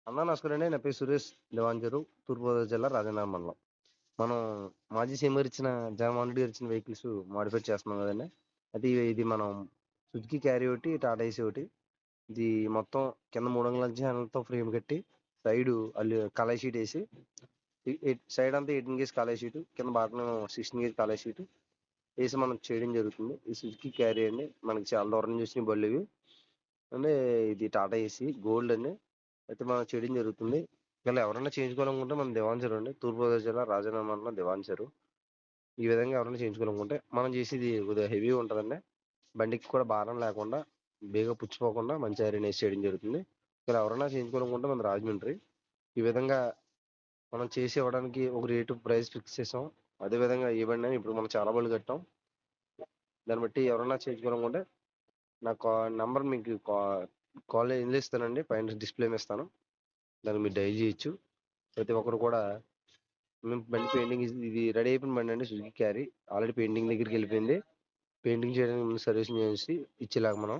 అన్నా నమస్కారం అండి. నా పేరు సురేష్ దేవాంజరు. తూర్పుగోదావరి జిల్లా రాజనగరం మండలం. మనం మాజీ సీఎం గారిచ్చిన జగన్మోహన్ రెడ్డి గారిచ్చిన వెహికల్స్ మోడిఫై చేస్తున్నాం కదండీ! అయితే ఇది మనం సుజుకి క్యారీ ఒకటి, టాటా ఏసీ ఒకటి. ఇది మొత్తం కింద 3 అంగుళాల ఛానెల్‌తో ఫ్రేమ్ కట్టి, సైడు కలర్ షీట్ ఏసి, సైడ్ అంతా 18 గేజ్ కాలేజ్ షీటు, కింద బాటమ్ 16 గేజ్ కాలేజ్ షీటు ఏసి మనం చేయడం జరుగుతుంది. ఈ సుజుకి క్యారీ అండి. మనకి చాలా దూరం నుంచి వచ్చిన బళ్ళివి. అంటే ఇది టాటా ఏసీ గోల్డ్ అండి. అయితే మనం చేయడం జరుగుతుంది. ఇలా ఎవరైనా చేయించుకోవాలనుకుంటే మన దివాన్ అండి. తూర్పుగోదావరి జిల్లా రాజానగరం మండలం దివాన్ చెరువు. ఈ విధంగా ఎవరైనా చేయించుకోవాలనుకుంటే మనం చేసేది కొద్దిగా హెవీ ఉంటుందండి. బండికి కూడా భారం లేకుండా బేగా పుచ్చిపోకుండా మంచి ఐరన్ వేసి చేయడం జరుగుతుంది. ఇలా ఎవరైనా చేయించుకోవాలనుకుంటే మన రాజమండ్రి. ఈ విధంగా మనం చేసి ఇవ్వడానికి ఒక రేటు ప్రైస్ ఫిక్స్ చేసాం. అదేవిధంగా ఈ బండి ఇప్పుడు మనం చాలా బళ్ళు కట్టాం. దాన్ని బట్టి ఎవరైనా చేయించుకోవాలనుకుంటే నా నంబర్ మీకు కాల్ ఇందులో ఇస్తానండి. పైన డిస్ప్లే మీద ఇస్తాను. దానికి మీరు డైల్ చేయొచ్చు. ప్రతి ఒక్కరు కూడా మేము బండి పెయింటింగ్ ఇది రెడీ అయిపోయిన బండి అండి. సుజుకి క్యారీ ఆల్రెడీ పెయింటింగ్ దగ్గరికి వెళ్ళిపోయింది. పెయింటింగ్ చేయడానికి ముందు సర్వీసింగ్ చేసి ఇచ్చేలాగా మనం